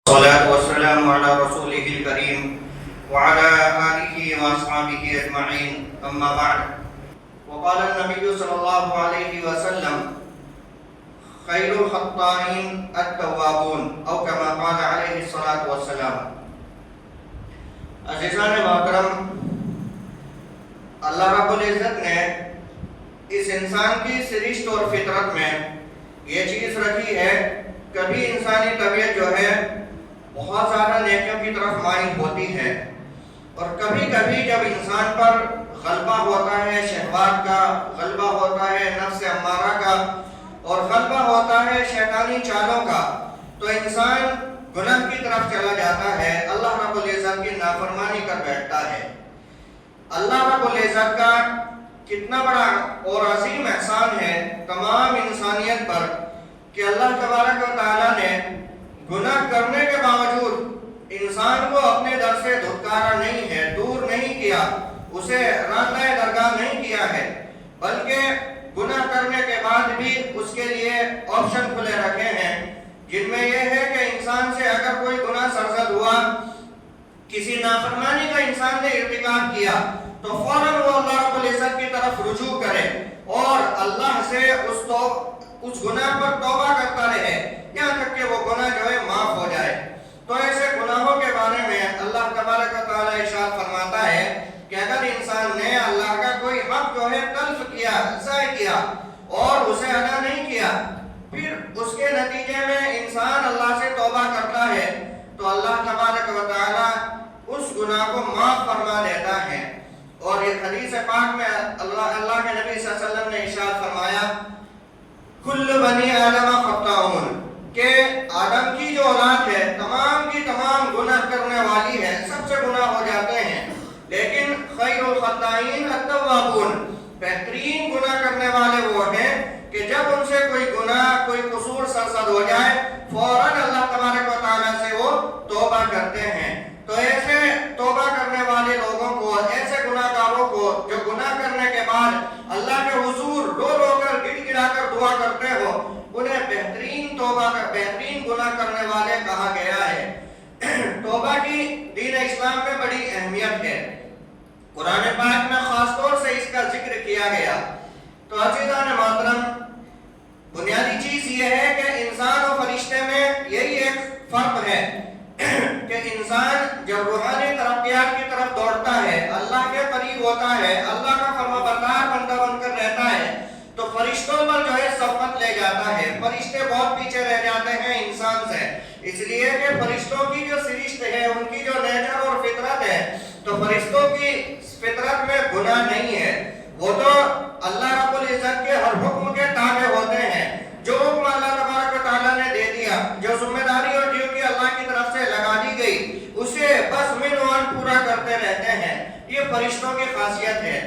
الصلاة والسلام على رسوله الكريم وعلى آله وأصحابه أجمعين أما بعد وقال النبي صلى الله عليه وسلم خير الخطائين التوابون أو كما قال عليه الصلاة والسلام. عزیزان محترم، اللہ رب العزت نے اس انسان کی سرشت اور فطرت میں یہ چیز رکھی ہے، کبھی انسانی طبیعت جو ہے بہت زیادہ نیکیوں کی طرف مائل ہوتی ہے، اور کبھی کبھی جب انسان پر غلبہ ہوتا ہے شہوات کا، غلبہ ہوتا ہے نفس امارہ کا، اور غلبہ ہوتا ہے شیطانی چالوں کا، تو انسان گناہ کی طرف چلا جاتا ہے، اللہ رب العزت کی نافرمانی کر بیٹھتا ہے. اللہ رب العزت کا کتنا بڑا اور عظیم احسان ہے تمام انسانیت پر کہ اللہ تبارک و تعالیٰ نے گناہ کرنے کے باوجود انسان کو اپنے در سے دھتکارا نہیں ہے، دور نہیں کیا، اسے راندہ درگاہ نہیں کیا ہے، بلکہ گناہ کرنے کے بعد بھی اس کے لیے آپشن کھلے رکھے ہیں، جن میں یہ ہے کہ انسان سے اگر کوئی گناہ سرزد ہوا، کسی نافرمانی کا انسان نے ارتکاب کیا، تو فوراً وہ اللہ رب العزت کی طرف رجوع کرے اور اللہ سے اس گناہ پر توبہ کرتا رہے یہاں تک کہ وہ گناہ جو ہے معاف ہو جائے. تو ایسے گناہوں کے بارے میں اللہ تبارک و تعالیٰ ارشاد فرماتا ہے کہ اگر انسان نے اللہ کا کوئی حق جو ہے تلف کیا، ضائع کیا اور اسے ادا نہیں کیا، پھر اس کے نتیجے میں انسان اللہ سے توبہ کرتا ہے، تو اللہ تبارک و تعالیٰ اس گناہ کو معاف فرما دیتا ہے. اور یہ حدیث پاک میں اللہ کے نبی صلی اللہ علیہ وسلم نے ارشاد فرمایا کل بنی آدم خطاؤن، کہ آدم کی جو اولاد ہے تمام کی تمام گناہ کرنے والی ہے، سب سے گناہ ہو جاتے ہیں، لیکن خیر الخطائین التوابون، بہترین گناہ کرنے والے وہ ہیں کہ جب ان سے کوئی گناہ، کوئی قصور سرزد ہو جائے، فوراً اللہ تبارک و تعالیٰ سے وہ توبہ کرتے ہیں. تو ایسے توبہ کرنے والے لوگوں کو، ایسے گناہ گاروں کو جو گناہ کرنے کے بعد اللہ کے حضور رو رو کر گڑ گڑا کر دعا کرتے ہو، انہیں بہترین توبہ کا، بہترین گناہ کرنے والے کہا گیا ہے. توبہ کی دین اسلام میں بڑی اہمیت ہے، قرآن پاک میں خاص طور سے اس کا ذکر کیا گیا. تو عزیزان محترم، بنیادی چیز یہ ہے کہ انسان اور فرشتے میں یہی ایک فرق ہے کہ انسان جب روحانی ترقیات کی طرف دوڑتا ہے، اللہ کے قریب ہوتا ہے، اللہ کا فرما بردار بندہ بن کر رہتا ہے، تو فرشتوں پر جو ہے سبقت لے جاتا ہے. فرشتے بہت پیچھے رہ جاتے ہیں انسان سے، اس لیے کہ فرشتوں کی جو سرشت ہے، ان کی جو نیچر اور فطرت ہے، تو فرشتوں کی فطرت میں گناہ نہیں ہے. وہ تو اللہ رب العزت کے ہر حکم کے تابع ہوتے ہیں. جو حکم اللہ تبارک و تعالیٰ نے دے دیا، جو ذمہ داری اور ڈیوٹی اللہ کی طرف سے لگا دی گئی، اسے بس منوان پورا کرتے رہتے ہیں. یہ فرشتوں کی خاصیت ہے.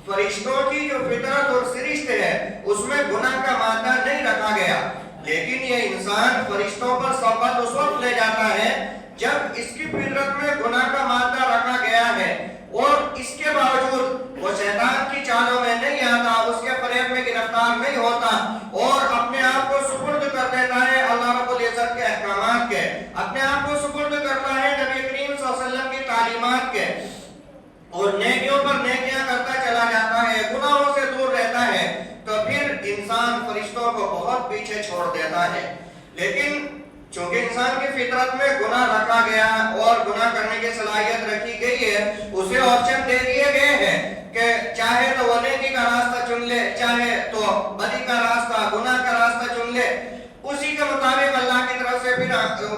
فرشتوں کی جو فطرت اور سرشت ہے اس میں گناہ کا مادہ نہیں رکھا گیا، لیکن یہ انسان فرشتوں پر سبقت اس وقت لے جاتا ہے جب اس کی فطرت میں گناہ کا مادہ رکھا گیا ہے، اور اس کے باوجود وہ شیطان کی چالوں میں نہیں آتا، اس کے فریب میں گرفتار نہیں ہوتا، اور اپنے آپ کو سپرد کر دیتا ہے اللہ رب العزت کے احکامات کے، اپنے آپ کو سپرد کرتا ہے نبی کریم صلی اللہ علیہ وسلم کی تعلیمات کے، اور نیکیوں پر نیکیاں کرتا چلا جاتا ہے، گناہوں سے دور رہتا ہے. تو پھر انسان فرشتوں کو بہت پیچھے چھوڑ دیتا ہے. لیکن چونکہ انسان کی فطرت میں گناہ رکھا گیا اور گناہ کرنے کی صلاحیت رکھی گئی ہے، اسے آپشن دے دیے گئے ہیں کہ چاہے تو وہ نیکی کا راستہ چن لے، چاہے تو بدی کا راستہ، گناہ کا راستہ چن لے. اسی کے مطابق اللہ کی طرف سے پھر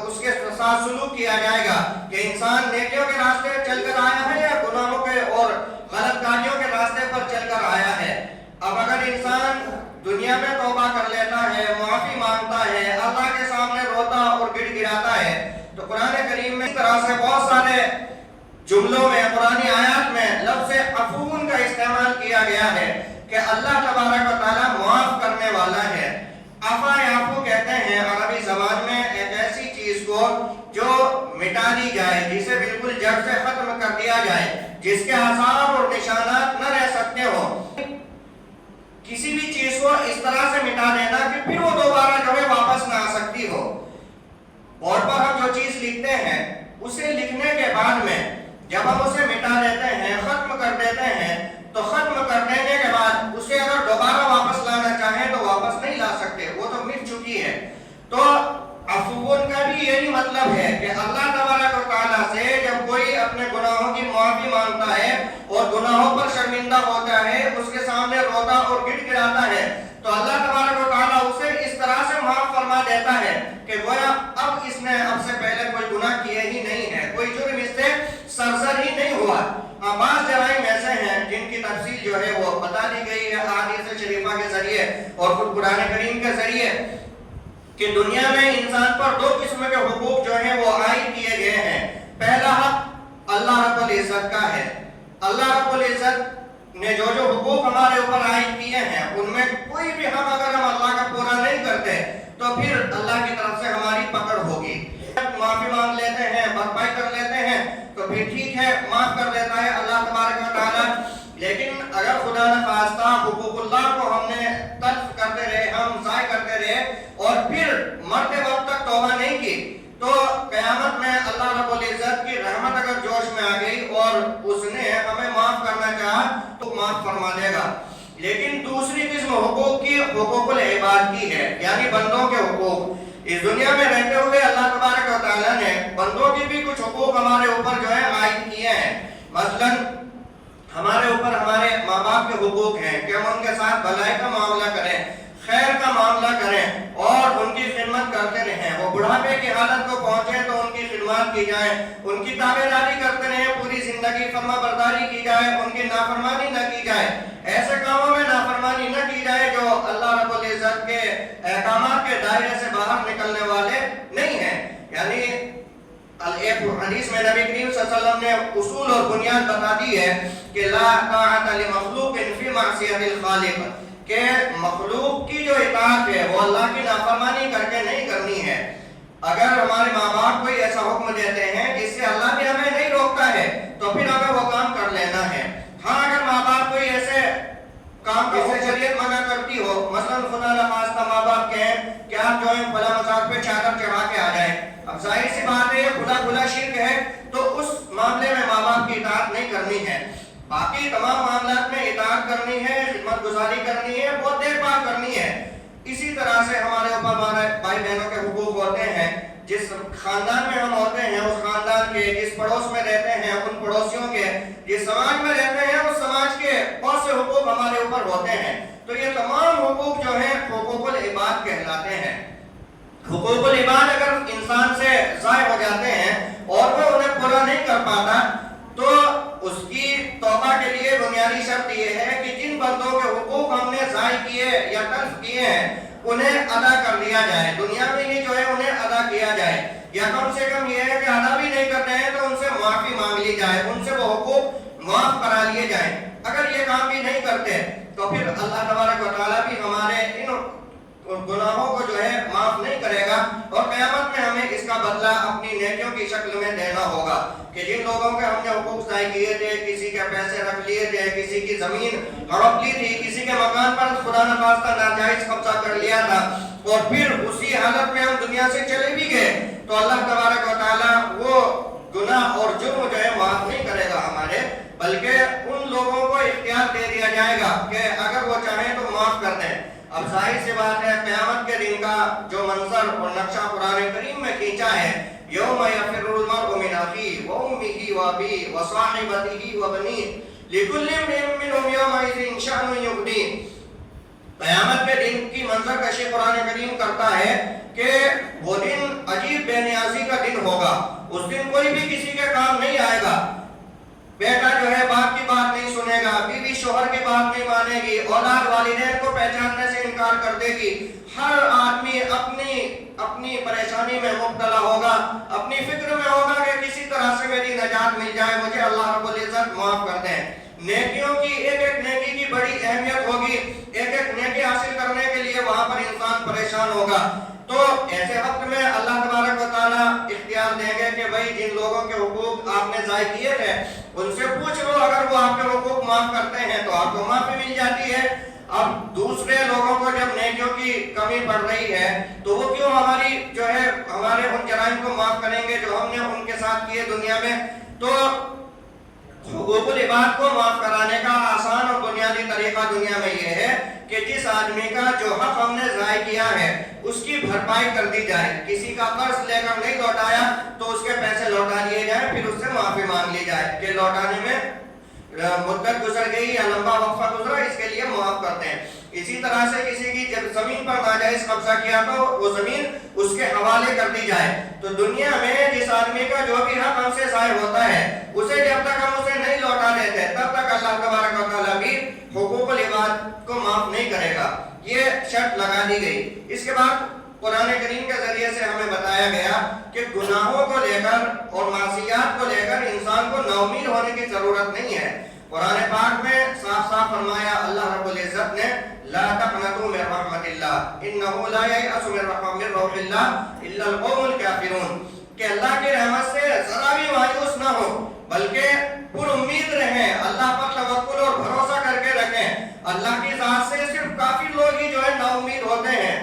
اس کے ساتھ سلوک کیا جائے گا کہ انسان نیکیوں کے راستے چل کر آیا ہے یا گناہوں کے اور غلط کاریوں کے راستے پر چل کر آیا ہے. اب اگر انسان دنیا میں توبہ کر لیتا ہے، معافی مانگتا ہے، اللہ کے سامنے روتا اور گڑ گڑاتا ہے، تو قرآن کریم میں اس طرح سے بہت سارے جملوں میں، قرآنی آیات میں لفظ عفون کا استعمال کیا گیا ہے کہ اللہ تبارک و تعالیٰ معاف کرنے والا ہے. عفا یعفو کہتے ہیں عربی زبان میں ایک ایسی چیز کو جو مٹا دی جائے، جسے بالکل جڑ سے ختم کر دیا جائے، جس کے آثار اور نشانات نہ رہ سکتے ہو. کسی بھی چیز کو اس طرح سے مٹا دینا کہ پھر وہ دوبارہ جو ہے واپس نہ آ سکتی ہو. بورڈ پر ہم جو چیز لکھتے اسے لکھنے کے بعد میں جب ہم اسے مٹا دیتے ہیں، ختم کر دیتے ہیں، تو ختم کر دینے کے بعد اسے اگر دوبارہ واپس لانا چاہیں تو واپس نہیں لا سکتے، وہ تو مٹ چکی ہے۔ تو عفون کا بھی یہی مطلب ہے کہ اللہ تبارک و تعالیٰ سے جب کوئی اپنے گناہوں کی معافی مانگتا ہے اور گناہوں پر شرمندہ ہوتا ہے، اس کے سامنے روتا اور گڑ گڑاتا ہے، تو اللہ تبارک و تعالیٰ اسے اس طرح سے معاف فرما دیتا ہے کہ گویا اب اس نے اب سے پہلے کوئی گناہ کیے ہی نہیں ہے، کوئی جرم اس سے سرزد ہی نہیں ہوا۔ بعض جرائم ایسے ہیں جن کی تفصیل جو ہے وہ بتا دی گئی ہے احادیث شریفہ کے ذریعے اور خود قرآن کریم کے ذریعے، کہ دنیا میں انسان پر دو قسم کے حقوق جو ہیں وہ عائد کیے گئے ہیں۔ پہلا حق اللہ رب العزت کا ہے۔ اللہ رب العزت نے جو جو حقوق ہمارے اوپر عائد کیے ہیں، ان میں کوئی بھی حق اگر ہم اللہ کا پورا نہیں کرتے تو پھر اللہ کی طرف سے ہماری پکڑ ہوگی۔ معافی مانگ لیتے ہیں، بھرپائی کر لیتے ہیں تو پھر ٹھیک ہے، معاف کر دیتا ہے اللہ تبارک و تعالیٰ۔ لیکن اگر خدا نخواستہ حقوق اللہ کو ہم نے تلف کرتے رہے، ہم ضائع کرتے رہے اور پھر مرتے وقت تک توبہ نہیں کی، تو قیامت میں اللہ رب العزت کی رحمت اگر جوش میں آ گئی اور اس نے ہمیں معاف کرنا چاہا تو معاف فرما دے گا۔ لیکن دوسری قسم حقوق کی حقوق العباد کی ہے، یعنی بندوں کے حقوق۔ اس دنیا میں رہتے ہوئے اللہ تبارک و تعالیٰ نے بندوں کی بھی کچھ حقوق ہمارے اوپر جو ہے عائد کیے ہیں۔ مثلاً ہمارے اوپر ہمارے ماں باپ کے حقوق ہیں کہ ہم ان کے ساتھ بھلائی کا معاملہ کریں، خیر کا معاملہ کریں اور ان کی خدمت کرتے رہیں۔ وہ بڑھاپے کی حالت کو پہنچے تو ان کی خدمات کی جائے، ان کی تابعداری کرتے رہیں، پوری زندگی فرما برداری کی جائے، ان کی نافرمانی نہ کی جائے، ایسے کاموں میں نافرمانی نہ کی جائے جو اللہ رب العزت کے احکامات کے دائرے سے باہر نکلنے والے نہیں ہیں۔ یعنی ایک حدیث میں نبی کریم صلی اللہ علیہ وسلم نے اصول اور بنیاد بتا دی ہے کہ لا طاعت لمخلوق فی معصیت الخالق، کہ مخلوق کی جو اطاعت ہے وہ اللہ کی نافرمانی کر کے نہیں کرنی ہے۔ اگر ہمارے ماں باپ کوئی ایسا حکم دیتے ہیں جس سے اللہ بھی ہمیں نہیں روکتا ہے تو پھر ہمیں وہ کام کر لینا ہے۔ ہاں اگر ماں باپ کوئی ایسے کام جسے شریعت منع کرتی ہو، مثلا خدا نخواستہ ماں باپ کہیں کہ آپ جو ہے فلاں مزار پہ چادر چڑھا کے آ جائیں، اب ظاہر سی بات ہے یہ کھلا شرک ہے، تو اس معاملے میں ماں باپ کی اطاعت نہیں کرنی ہے۔ باقی تمام معاملات میں اطاعت کرنی ہے، خدمت گزاری کرنی ہے، بہت دیکھ بھال کرنی ہے۔ اسی طرح سے ہمارے اوپر ہمارے بھائی بہنوں کے حقوق ہوتے ہیں۔ جس خاندان میں ہم ہوتے ہیں اس خاندان کے، جس پڑوس میں رہتے ہیں ان پڑوسیوں کے، جس سماج میں رہتے ہیں اس سماج کے بہت سے حقوق ہمارے اوپر ہوتے ہیں۔ تو یہ تمام حقوق جو ہیں حقوق العباد کہلاتے ہیں۔ حقوق العباد اگر انسان سے ضائع ہو جاتے ہیں اور وہ انہیں پورا نہیں کر پاتا تو اس کی توبہ کے لیے بنیادی شرط یہ ہے کہ جن بندوں کے حقوق ہم نے ضائع کیے یا تلف کیے ہیں انہیں ادا کر لیا جائے، دنیا میں ہی جو ہے انہیں ادا کیا جائے، یا کم سے کم یہ ہے کہ ادا بھی نہیں کر رہے ہیں تو ان سے معافی مانگ لی جائے، ان سے وہ حقوق معاف کرا لیے جائیں۔ اگر یہ کام بھی نہیں کرتے تو پھر اللہ تبارک و تعالیٰ بھی ہمارے ان گناہوں کو جو ہے معاف نہیں کرے گا اور قیامت میں ہمیں اس کا بدلہ اپنی نیکیوں کی شکل میں دینا ہوگا کہ جن لوگوں کے ہم نے حقوق ضائع کیے تھے، کسی کے پیسے رکھ لیے تھے، کسی کی زمین ہڑپ لی تھی، کسی کے مکان پر خدا نخواستہ ناجائز قبضہ کر لیا تھا اور پھر اسی حالت میں ہم دنیا سے چلے بھی گئے، تو اللہ تبارک و تعالیٰ وہ گناہ اور جرم جو ہے معاف نہیں کرے گا ہمارے، بلکہ ان لوگوں کو اختیار دے دیا جائے گا کہ اگر وہ چاہیں تو معاف کر دیں۔ اب ظاہر سی بات ہے قیامت کے دن کا جو منظر اور نقشہ قرآن کریم میں کھینچا ہے، یوم یفر المرء من اخیہ وامہ وابیہ وصاحبتہ وبنیہ لکل امرئ منہم یومئذ شأن یغنیہ۔ قیامت کے دن کی منظر کشی قرآن کریم کرتا ہے کہ وہ دن عجیب بے نیازی کا دن ہوگا۔ اس دن کوئی بھی کسی کے کام نہیں آئے گا، بیٹا جو ہے باپ کی بات نہیں سنے گا، بیوی شوہر کی بات نہیں مانے گی، اولاد والدین کو پہچاننے سے انکار کر دے گی، ہر آدمی اپنی پریشانی میں مبتلا ہوگا، اپنی فکر میں ہوگا کہ کسی طرح سے میری نجات مل جائے، مجھے اللہ رب العزت معاف کر دیں۔ نیکیوں کی ایک ایک نیکی کی بڑی اہمیت ہوگی، ایک ایک نیکی حاصل کرنے کے لیے وہاں پر انسان پریشان ہوگا۔ تو ایسے وقت میں اللہ تبارک و تعالیٰ اختیار دیں گے کہ بھائی جن لوگوں کے حقوق آپ نے ضائع کیے تھے ان سے پوچھ لو، اگر وہ آپ کے حقوق معاف کرتے ہیں تو آپ کو معافی مل جاتی ہے۔ اب دوسرے لوگوں کو جب نیکیوں کی کمی پڑ رہی ہے تو وہ کیوں ہماری جو ہے ہمارے ان جرائم جرائم کو معاف کریں گے جو ہم نے ان کے ساتھ کیے دنیا میں. تو حقوق العباد کو معاف کرانے کا آسان اور بنیادی طریقہ دنیا میں یہ ہے کہ جس آدمی کا جو حق ہم نے ضائع کیا ہے اس کی بھرپائی کر دی جائے. کسی کا قرض لے کر نہیں لوٹایا تو اس کے پیسے لوٹا لیے جائیں, پھر اس سے معافی مانگ لی جائے کہ لوٹانے میں مدت گزر گئی یا لمبا وقفہ گزرا, اس کے لیے معاف کرتے ہیں. اسی طرح سے کسی کی جب زمین پر ناجائز قبضہ کیا تو وہ زمین اس کے حوالے کر دی جائے. تو دنیا میں جس آدمی کا جو بھی حق ہم سے ضائع ہوتا ہے اسے جب تک ہم اسے نہیں لوٹا دیتے تب تک اللہ تبارک و تعالیٰ بھی حقوق العباد کو معاف نہیں کرے گا. یہ شرط لگا دی گئی. اس کے بعد قرآن کریم کے ذریعے سے ہمیں بتایا گیا کہ گناہوں کو لے کر اور معصیات کو لے کر انسان کو ناامید ہونے کی ضرورت نہیں ہے. قرآن پاک میں صاف صاف فرمایا اللہ رب العزت نے لا تقنطوا من رحمت اللہ انہ لا ییأس من روح اللہ الا القوم الکافرون, کہ اللہ کی رحمت سے ذرا بھی مایوس نہ ہو بلکہ پر امید رہیں, اللہ پر توکل اور بھروسہ کر کے رکھیں. اللہ کی ذات سے صرف کافی لوگ ہی جو ہے نا امید ہوتے ہیں.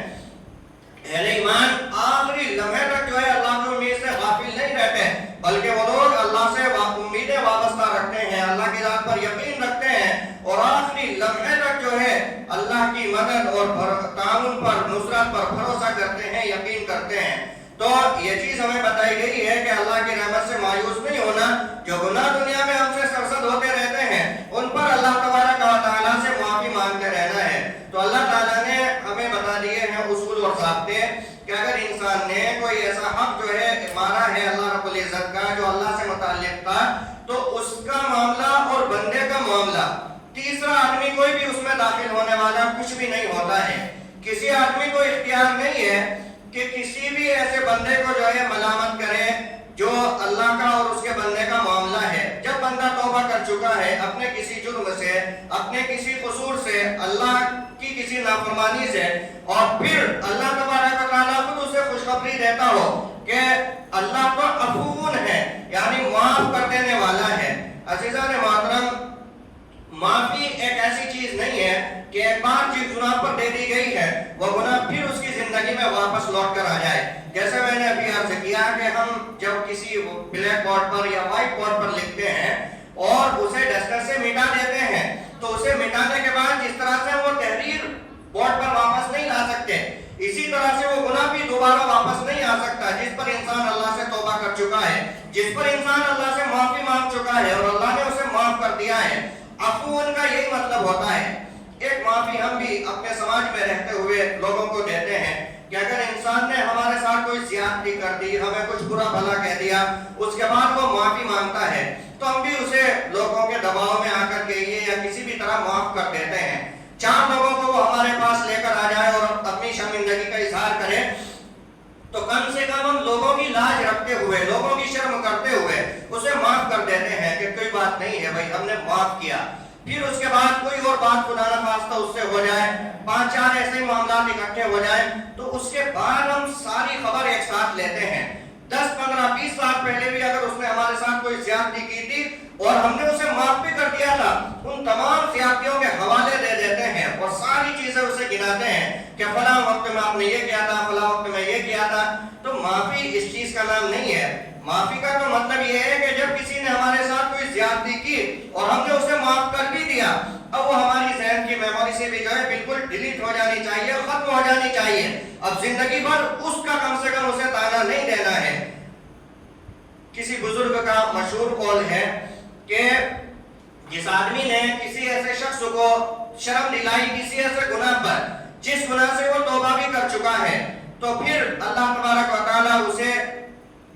اہل ایمان آخری لمحے تک جو ہے اللہ کی امید سے غافل نہیں رہتے بلکہ وہ لوگ اللہ سے امیدیں وابستہ رکھتے ہیں, اللہ کی ذات پر یقین رکھتے ہیں اور آخری لمحے تک جو ہے اللہ کی مدد اور تعاون پر, نصرت پر بھروسہ کرتے ہیں, یقین کرتے ہیں. تو یہ چیز ہمیں بتائی گئی ہے کہ اللہ کی رحمت سے مایوس نہیں ہونا. جو گناہ دنیا میں ہم سے سرزد ہوتے رہتے ہیں ان پر اللہ تبارک و تعالیٰ سے معافی مانگتے رہنا ہے. تو اللہ تعالیٰ نے ہمیں بتا دیے ہیں اصول اور ضابطے کہ اگر انسان نے کوئی ایسا حق جو ہے مارا ہے اللہ رب العزت کا جو اللہ سے متعلق تھا تو اس کا معاملہ اور بندے کا معاملہ, تیسرا آدمی کوئی بھی اس میں داخل ہونے والا کچھ بھی نہیں ہوتا ہے. کسی آدمی کو اختیار نہیں ہے کہ کسی بھی ایسے بندے کو جو ہے ملامت کرے جو اللہ کا اور اس کے بندے کا معاملہ ہے. جب بندہ توبہ کر چکا ہے اپنے کسی جرم سے, اپنے کسی قصور سے, اللہ کی کسی نافرمانی سے, اور پھر اللہ تبارک و تعالیٰ خود اسے خوشخبری دیتا ہو کہ اللہ تو عفو ہے یعنی معاف کر دینے والا ہے. عزیزان محترم, معافی ایک ایسی چیز نہیں ہے کہ ایک بار جس گناہ پر دے دی گئی ہے وہ گناہ پھر اس کی زندگی میں واپس لوٹ کر آ جائے. جیسے میں نے ابھی عرض کیا کہ ہم جب کسی بلیک بورڈ پر یا وائٹ بورڈ پر لکھتے ہیں اور اسے ڈسٹر سے مٹا دیتے ہیں تو اسے مٹانے کے بعد جس طرح سے وہ تحریر بورڈ پر واپس نہیں لا سکتے, اسی طرح سے وہ گناہ بھی دوبارہ واپس نہیں آ سکتا. جس پر انسان اللہ سے توبہ کر چکا ہے, جس پر انسان اللہ سے معافی مانگ چکا ہے اور اللہ نے اسے معاف کر دیا ہے, عفو کا یہی مطلب ہوتا ہے. ایک معافی ہم بھی اپنے سماج میں رہتے ہوئے لوگوں کو دیتے ہیں کہ اگر انسان نے ہمارے ساتھ کوئی زیادتی کر دی, ہمیں کچھ برا بھلا کہہ دیا, اس کے بعد وہ معافی مانگتا ہے تو ہم بھی اسے لوگوں کے دباؤ میں آ کر کے یا کسی بھی طرح معاف کر دیتے ہیں. 4 لوگوں کو وہ ہمارے پاس لے کر آ جائے اور اپنی شرمندگی کا اظہار کرے تو کم سے کم ہم لوگوں کی لاج رکھتے ہوئے, لوگوں کی شرم کرتے ہوئے اسے معاف کر دیتے ہیں کہ کوئی بات نہیں ہے بھائی, ہم نے معاف کیا. پھر اس کے بعد کوئی اور بات خدا نہ خواستہ اس سے ہو جائے, 5-4 ایسے معاملات اکٹھے ہو جائیں تو اس کے بعد ہم ساری خبر ایک ساتھ لیتے ہیں. 10-15-20 سال پہلے بھی اگر اس نے ہمارے ساتھ کوئی زیادتی کی تھی اور ہم نے اسے معاف بھی کر دیا تھا, ان تمام زیادتیوں کے حوالے دے دیتے ہیں اور ساری چیزیں اسے گناتے ہیں کہ فلاں وقت میں آپ نے یہ کیا تھا, فلاں وقت میں یہ کیا تھا. تو معافی اس چیز کا نام نہیں ہے. معافی کا تو مطلب یہ ہے کہ جب کسی نے ہمارے ساتھ کوئی زیادتی کی اور ہم نے اسے معاف کر بھی دیا, اب وہ ہماری ذہن کی میموری سے بھی جو ہے بالکل ڈیلیٹ ہو جانی چاہیے, ختم ہو جانی چاہیے. اب زندگی بھر اس کا کم سے کم اسے تانا نہیں دینا ہے. کسی بزرگ کا مشہور قول ہے کہ جس آدمی نے کسی ایسے شخص کو شرم دلائی کسی ایسے گناہ پر جس گناہ سے وہ توبہ بھی کر چکا ہے, تو پھر اللہ تبارک و تعالیٰ اسے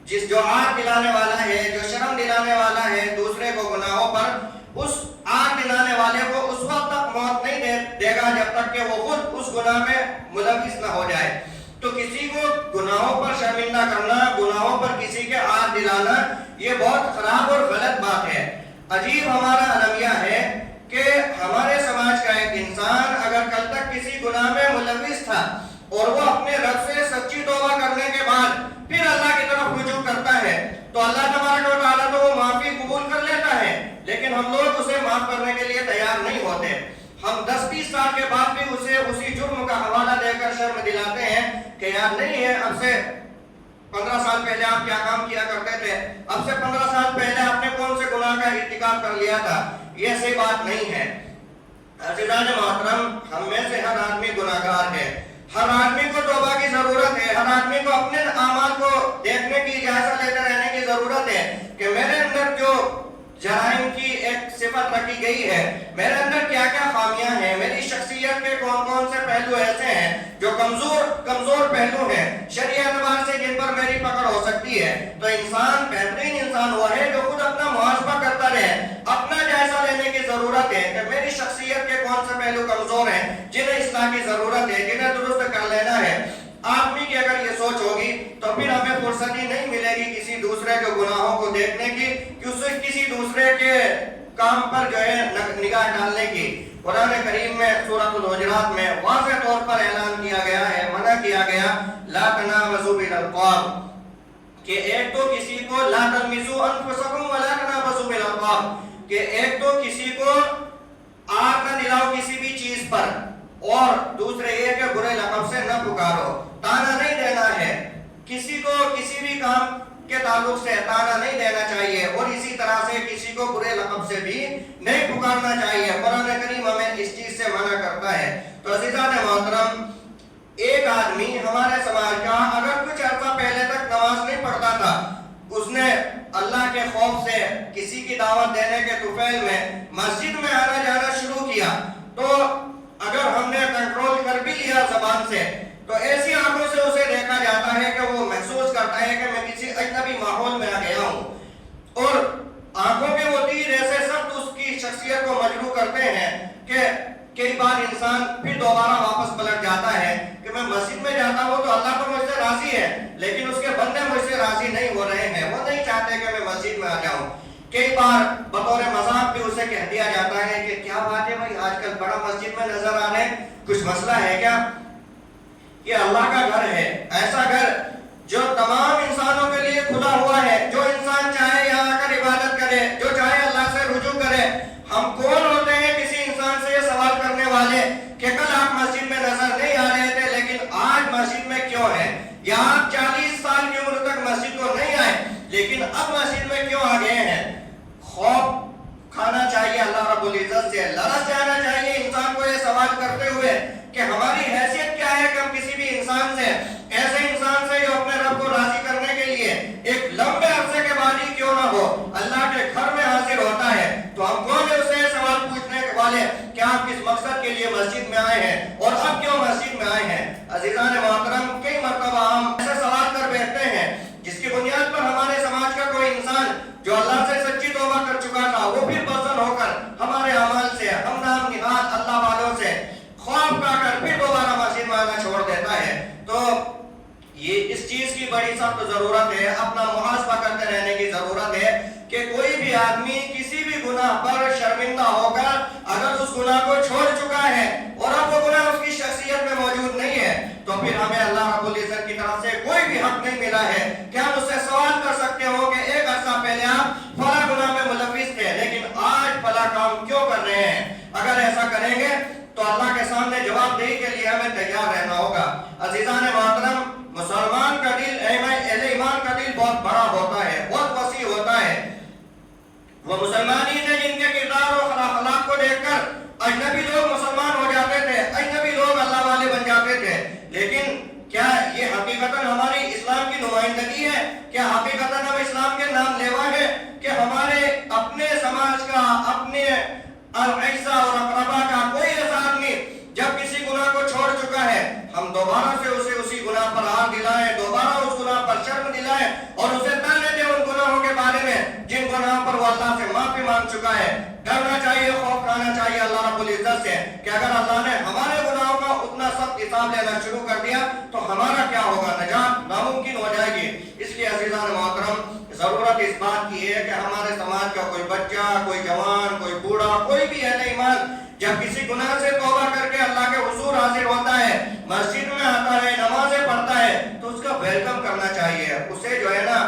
جس جو آگ دلانے والا ہے, جو شرم دلانے والا ہے دوسرے کو گناہوں پر, اس آگ دلانے والے کو اس وقت تک موت نہیں دے گا جب تک کہ وہ خود اس گناہ میں ملوث نہ ہو جائے. تو کسی کو گناہوں پر شرمندہ کرنا, گناہوں پر کسی کے آگ دلانا, یہ بہت خراب اور غلط بات ہے. عجیب ہمارا المیہ ہے کہ ہمارے سماج کا ایک انسان اگر کل تک کسی گناہ میں ملوث تھا اور وہ اپنے رب سے سچی توبہ کرنے کے بعد پھر اللہ کی طرف رجوع کرتا ہے تو اللہ تبارک و تعالیٰ تو وہ معافی قبول کر لیتا ہے, لیکن ہم لوگ اسے معاف کرنے کے لیے تیار نہیں ہوتے. ہم 10-20 سال کے بعد بھی اسے اسی جرم کا حوالہ دے کر شرم دلاتے ہیں کہ یار نہیں ہے, اب سے 15 سال پہلے آپ کیا کام کیا کرتے تھے، اب سے 15 سال پہلے آپ نے کون سے گناہ کا ارتکاب کر لیا تھا، یہ صحیح بات نہیں ہے۔ عزیزان محترم، ہم میں سے ہر آدمی گناہگار ہے، ہر آدمی کو توبہ کی ضرورت ہے، ہر آدمی کو اپنے اعمال کو دیکھنے کی، جائزہ لیتے رہنے کی ضرورت ہے کہ میرے اندر جو جرائم کی ایک صفت رکھی گئی ہے، میرے اندر کیا کیا خامیاں ہیں، میری شخصیت کے کون کون سے پہلو ایسے ہیں جو کمزور پہلو ہیں شرعی اعتبار سے جن پر میری پکڑ ہو سکتی ہے۔ تو انسان، بہترین انسان وہ ہے جو خود اپنا محاسبہ کرتا رہے، اپنا جائزہ لینے کی ضرورت ہے کہ میری شخصیت کے کون سے پہلو کمزور ہیں جنہیں اصلاح کی ضرورت ہے، جنہیں درست کر لینا ہے۔ آدمی کی اگر یہ سوچ ہوگی تو پھر ہمیں فرصت ہی نہیں ملے گی کسی دوسرے کے گناہوں کو دیکھنے کی، کہ اسے کسی دوسرے کے کام پر جو ہے نگاہ ڈالنے کی۔ قرآن کریم میں سورۃ الحجرات میں واضح طور پر اعلان کیا گیا ہے، منع کیا گیا، لا تنابزوا بالالقاب، کہ ایک تو کسی کو لا تلمزوا انفسکم ولا تنابزوا بالالقاب، کہ ایک تو کسی کو آگ نہ دلاؤ کسی بھی چیز پر، اور دوسرے یہ کہ برے لقب سے نہ پکارو، تانا نہیں دینا ہے کسی کو، کسی بھی کام کے تعلق سے تانا نہیں دینا چاہیے، اور اسی طرح سے کسی کو برے لقب سے بھی نہیں پکارنا چاہیے۔ قرآن کریم ہمیں اس چیز سے منع کرتا ہے۔ تو عزیزان محترم، ایک آدمی ہمارے سماج کا اگر کچھ عرصہ پہلے تک نماز نہیں پڑھتا تھا، اس نے اللہ کے خوف سے کسی کی دعوت دینے کے طفیل میں مسجد میں آنا جانا شروع کیا، تو اگر ہم نے کنٹرول کر بھی لیا زبان سے، تو ایسی آنکھوں سے اسے دیکھا جاتا ہے کہ وہ محسوس کرتا ہے کہ میں کسی اجنبی ماحول میں آ گیا ہوں، اور آنکھوں کے وہ تیر ایسے سب اس کی شخصیت کو مجروح کرتے ہیں کہ کئی بار انسان پھر دوبارہ واپس پلٹ جاتا ہے کہ میں مسجد میں جاتا ہوں تو اللہ تو مجھ سے راضی ہے، لیکن اس کے بندے مجھ سے راضی نہیں ہو رہے ہیں، وہ نہیں چاہتے کہ میں مسجد میں آ جاؤں۔ کئی بار بطور مذاق بھی اسے کہہ دیا جاتا ہے کہ کیا بات ہے بھائی، آج کل بڑا مسجد میں نظر آ رہے ہیں، کچھ مسئلہ ہے کیا؟ یہ اللہ کا گھر ہے، ایسا گھر جو تمام انسانوں کے لیے کھلا ہوا ہے، جو انسان چاہے یہاں آ کر عبادت کرے، جو چاہے اللہ سے رجوع کرے۔ ہم کون ہوتے ہیں کسی انسان سے یہ سوال کرنے والے کہ کل آپ مسجد میں نظر نہیں آ رہے تھے لیکن آج مسجد میں کیوں ہیں، یا آپ 40 سال کی عمر تک مسجد کو نہیں آئے لیکن اب مسجد میں کیوں آ گئے ہیں؟ خوف کھانا چاہیے اللہ رب العزت سے، لرز جانا چاہیے انسان کو یہ سوال کرتے ہوئے کہ ہماری حیثیت کیا ہے کہ ہم کسی بھی انسان سے، ایسے انسان سے جو اپنے رب کو راضی کرنے کے لیے ایک لمبے عرصے کے بعد ہی کیوں نہ ہو اللہ کے گھر میں حاضر ہوتا ہے، تو ہم کون ہے اسے سوال پوچھنے والے کہ آپ کس مقصد کے لیے مسجد میں آئے ہیں اور اب کیوں مسجد میں آئے ہیں؟ عزیزان محترم، کئی مرتبہ ہم ایسے سوال کر بیٹھتے ہیں جس کی بنیاد پر ہمارے سماج کا کوئی انسان جو اللہ سے سچی توبہ کر چکا تھا، وہ پھر بزن ہو کر ہمارے اعمال سے، ہم نام نہاد اللہ والوں سے خوف کھا کر پھر دوبارہ مسجد میں آنا چھوڑ دیتا ہے۔ تو یہ اس چیز کی بڑی سخت ضرورت ہے، اپنا محاسبہ کرتے رہنے کی ضرورت ہے کہ کوئی بھی آدمی کسی بھی گناہ پر شرمندہ ہو کر اگر اس گناہ کو چھوڑ چکا ہے اور اب وہ گناہ اس کی شخصیت میں موجود نہیں ہے، تو پھر ہمیں اللہ رب العزت کی طرف سے کوئی بھی حق نہیں ملا ہے کہ ہم اس سے سوال کر سکتے ہو کہ ایک عرصہ پہلے آپ فلاں گناہ میں ملوث تھے لیکن آج فلاں کام کیوں کر رہے ہیں؟ اگر ایسا کریں گے تو اللہ کے سامنے جواب دہی کے لیے ہمیں تیار رہنا ہوگا۔ عزیزان محترم، مسلمان کا دل، اہل ایمان کا دل بہت بڑا ہوتا ہے، بہت وسیع ہوتا ہے۔ وہ مسلمان ہی تھے جن کے کردار اور اخلاق کو دیکھ کر اجنبی لوگ مسلمان ہو جاتے تھے، اجنبی لوگ اللہ والے بن جاتے تھے، لیکن کیا یہ حقیقتاً ہماری اسلام کی نمائندگی ہے؟ کیا حقیقتاً ہم اسلام کے نام لیوا ہے کہ ہمارے اپنے سماج کا، اپنے اعزا اور اقربا کا کوئی ایسا آدمی جب کسی گناہ کو چھوڑ چکا ہے ہم دوبارہ سے اسے اسی گناہ پر ہار دلائیں، دوبارہ اس گناہ پر شرم دلائیں اور اسے تانے دیں ان گناہوں کے بارے میں جن گناہوں پر وہ اللہ سے معافی مانگ چکا ہے؟ ڈرنا چاہیے، خوف کھانا چاہیے اللہ رب العزت سے کہ اگر اللہ نے ہمارے گناہوں کا اتنا سخت حساب لینا شروع کر دیا تو ہمارا کیا ہوگا؟ نجات ناممکن ہو جائے گی۔ اس لیے عزیزان محترم، ضرورت اس بات کی ہے کہ ہمارے سماج کا کوئی بچہ، کوئی جوان، کوئی بوڑھا، کوئی بھی اہل ایمان جب کسی گناہ سے توبہ کر کے اللہ کے حضور حاضر ہوتا ہے، مسجد میں آتا ہے، نمازیں پڑھتا ہے، تو اس کا ویلکم کرنا چاہیے، اسے جو ہے نا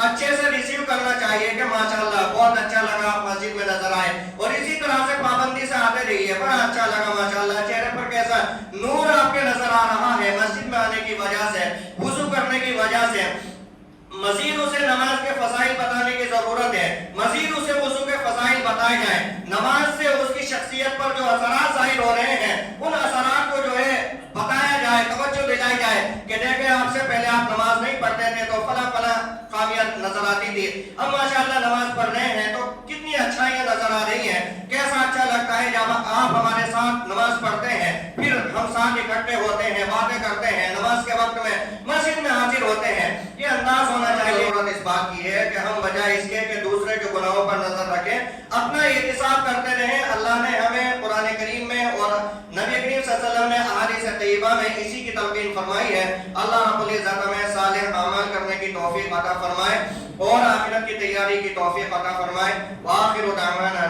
اچھے سے ریسیو کرنا چاہیے کہ ماشاءاللہ بہت اچھا لگا آپ مسجد میں نظر آئے، اور اسی طرح سے پابندی سے آتے رہیے، بڑا اچھا لگا ماشاءاللہ، چہرے پر کیسا نور آپ کے نظر آ رہا ہے مسجد میں آنے کی وجہ سے، وضو کرنے کی وجہ سے۔ مزید اسے نماز کے فضائل بتانے کی ضرورت ہے، مزید اسے وضو کے فضائل بتائے جائیں، نماز سے اس کی شخصیت پر جو اثرات ظاہر ہو رہے ہیں ان اثرات کو جو ہے بتایا جائے، توجہ دلائی جائے کہ دیکھیں آپ سے پہلے آپ نماز نہیں پڑھتے تھے تو فلاں فلاں خامیت نظر آتی تھی، اب ماشاءاللہ نماز پڑھ رہے ہیں تو کتنی اچھائیاں نظر آ رہی ہیں، کیسا اچھا لگتا ہے جب آپ ہمارے ساتھ نماز پڑھتے ہیں، پھر ہم ساتھ اکٹھے ہوتے ہیں، باتیں کرتے ہیں، نماز کے وقت میں مسجد میں حاضر ہوتے ہیں، یہ انداز ہونا چاہیے۔ ضرورت اس بات کی ہے کہ ہم بجائے اس کے کہ دوسرے کے گناہوں پر نظر رکھیں اپنا احتساب کرتے رہیں۔ اللہ نے ہمیں قرآن کریم میں اور نبی کریم صلی اللہ علیہ وسلم نے احادیث طیبہ میں اسی کی تلقین فرمائی ہے۔ اللہ رب العزت ہمیں صالح اعمال کرنے کی توفیق عطا فرمائے اور آخرت کی تیاری کی توفیق عطا فرمائے۔ وآخر دعوانا